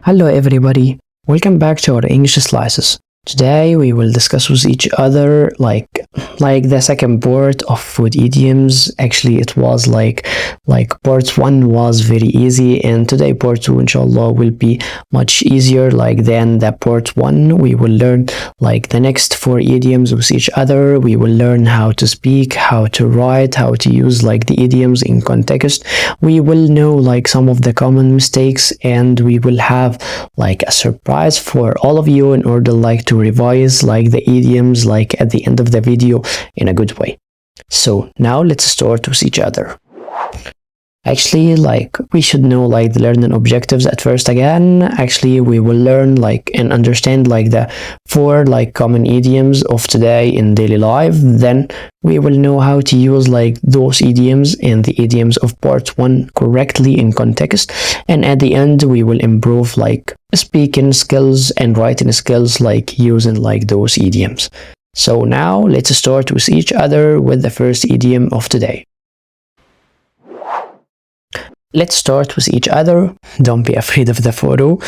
Hello everybody, welcome back to our English slices. Today we will discuss with each other like the second part of food idioms. Actually it was like part 1 was very easy, and today part 2 inshallah will be much easier than the part 1. We will learn the next 4 idioms with each other. We will learn how to speak, how to write, how to use the idioms in context. We will know some of the common mistakes, and we will have a surprise for all of you in order to revise the idioms at the end of the video in a good way. So now let's start with each other. Actually, we should know the learning objectives at first again. Actually, we will learn and understand the 4 common idioms of today in daily life. Then we will know how to use those idioms and the idioms of part 1 correctly in context. And at the end, we will improve speaking skills and writing skills using those idioms. So now let's start with each other with the first idiom of today. Let's start with each other. Don't be afraid of the photo.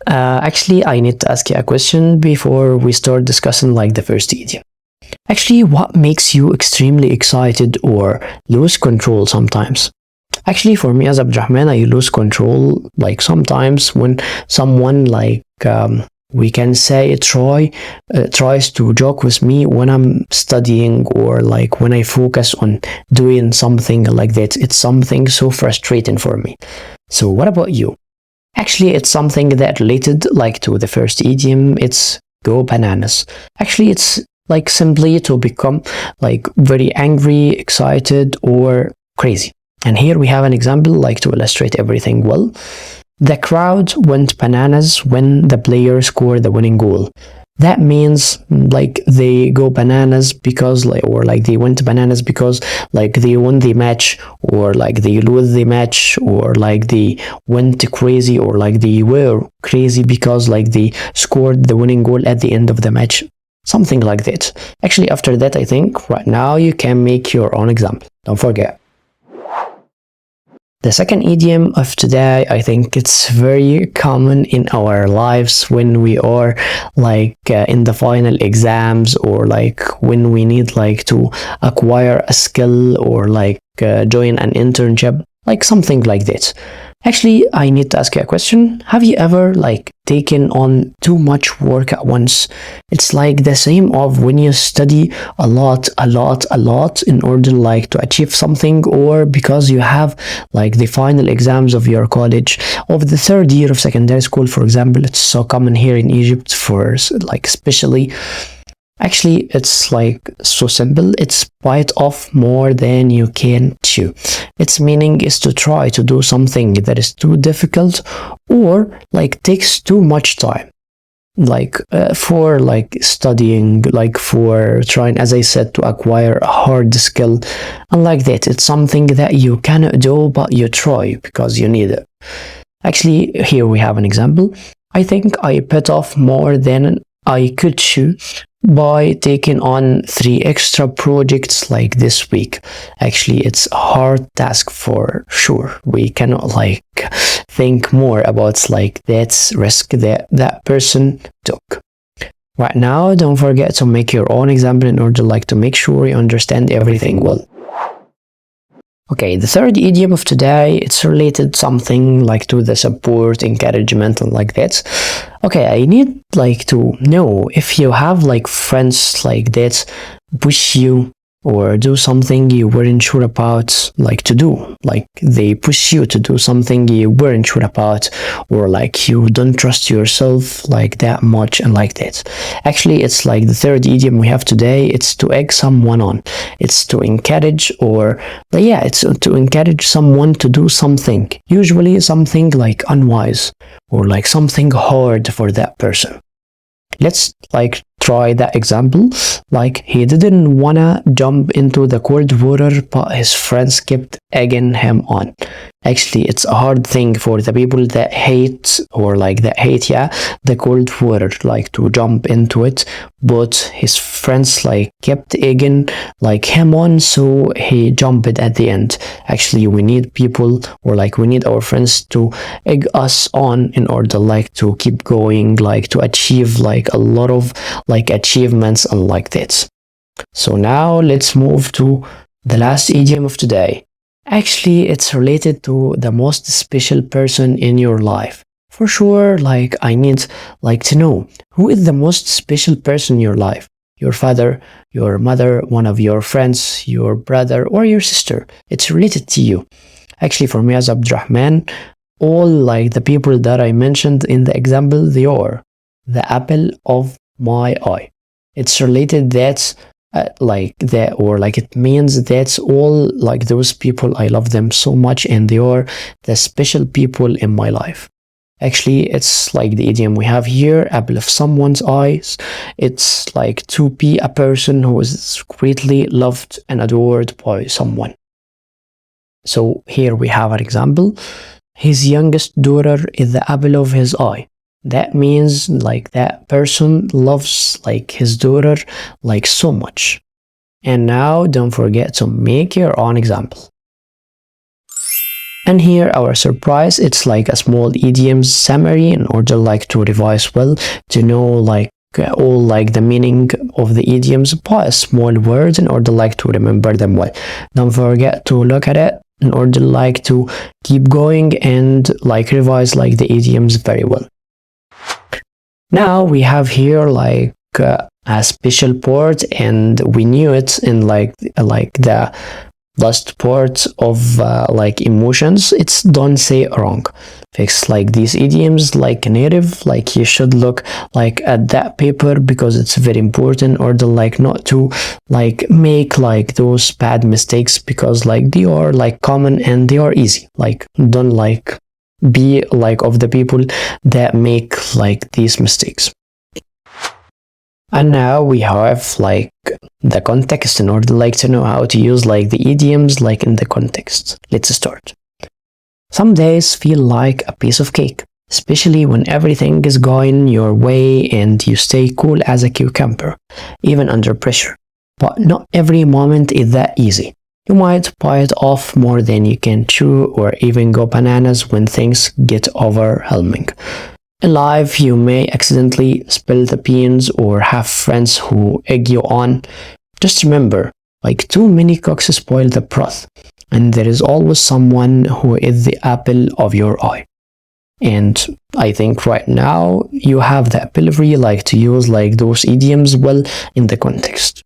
Actually, I need to ask you a question before we start discussing the first idiom. Actually, what makes you extremely excited or lose control sometimes? Actually, for me as Abdurrahman, I lose control sometimes when someone we can say tries to joke with me when I'm studying, or when I focus on doing something like that. It's something so frustrating for me. So what about you? Actually, it's something that related to the first idiom. It's go bananas. Actually, it's simply to become very angry, excited, or crazy. And here we have an example to illustrate everything well. The crowd went bananas when the player scored the winning goal. That means they go bananas because they went bananas because they won the match, or they lose the match, or they went crazy, or they were crazy because they scored the winning goal at the end of the match. Something like that. Actually, after that, I think right now you can make your own example. Don't forget. The second idiom of today, I think it's very common in our lives when we are in the final exams, or when we need to acquire a skill, or join an internship, something like that. Actually, I need to ask you a question. Have you ever taken on too much work at once? It's the same of when you study a lot in order to achieve something, or because you have the final exams of your college, of the 3rd year of secondary school, for example. It's so common here in Egypt for especially. Actually, it's so simple. It's bite off more than you can chew. Its meaning is to try to do something that is too difficult, or takes too much time. For studying, for trying, as I said, to acquire a hard skill, and that. It's something that you cannot do, but you try because you need it. Actually, here we have an example. I think I bit off more than I could chew by taking on 3 extra projects this week. Actually, it's a hard task for sure. We cannot think more about that risk that person took. Right now, don't forget to make your own example in order to make sure you understand everything well. Okay, the third idiom of today, it's related something to the support, encouragement, and that. Okay, I need to know if you have friends that push you or do something you weren't sure about to do. They push you to do something you weren't sure about, or you don't trust yourself that much, and that. Actually, it's the third idiom we have today. It's to egg someone on. It's to encourage, or it's to encourage someone to do something, usually something unwise, or something hard for that person. Let's try that example. He didn't wanna jump into the cold water, but his friends kept egging him on. Actually, it's a hard thing for the people that hate or like that hate, yeah, the cold water, like to jump into it. But his friends like kept egging like him on, so he jumped at the end. Actually, we need people or like we need our friends to egg us on in order like to keep going, like to achieve like a lot of like achievements and like that. So now let's move to the last idiom of today. Actually, it's related to the most special person in your life. For sure, like I need like to know who is the most special person in your life. Your father, your mother, one of your friends, your brother, or your sister. It's related to you. Actually, for me as Abdurrahman, all like the people that I mentioned in the example, they are the apple of my eye. It's related that like that, or like it means that's all like those people, I love them so much and they are the special people in my life. Actually, it's like the idiom we have here, apple of someone's eyes. It's like to be a person who is greatly loved and adored by someone. So here we have an example. His youngest daughter is the apple of his eye. That means like that person loves like his daughter like so much. And now don't forget to make your own example. And here our surprise, it's like a small idioms summary in order like to revise well, to know like all like the meaning of the idioms by a small words in order like to remember them well. Don't forget to look at it in order like to keep going and like revise like the idioms very well. Now we have here like a special part, and we knew it in like the last part of like emotions. It's don't say wrong. Fix like these idioms like native, like you should look like at that paper because it's very important, or the like not to like make like those bad mistakes because like they are like common and they are easy. Like don't like be like of the people that make like these mistakes. And now we have like the context in order like to know how to use like the idioms like in the context. Let's start. Some days feel like a piece of cake, especially when everything is going your way and you stay cool as a cucumber, even under pressure. But not every moment is that easy. You might bite off more than you can chew, or even go bananas when things get overwhelming. In life, you may accidentally spill the beans or have friends who egg you on. Just remember, like too many cooks spoil the broth, and there is always someone who is the apple of your eye. And I think right now you have the ability like to use like those idioms well in the context.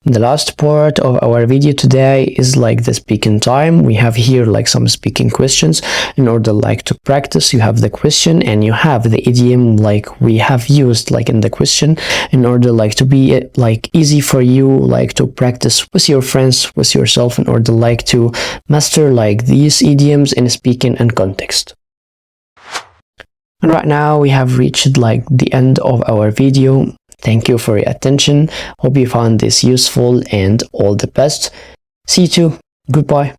The last part of our video today is like the speaking time. We have here like some speaking questions. In order like to practice, you have the question and you have the idiom like we have used like in the question, in order like to be like easy for you like to practice with your friends, with yourself, in order like to master like these idioms in speaking and context. And right now we have reached like the end of our video. Thank you for your attention. Hope you found this useful, and all the best. See you too. Goodbye.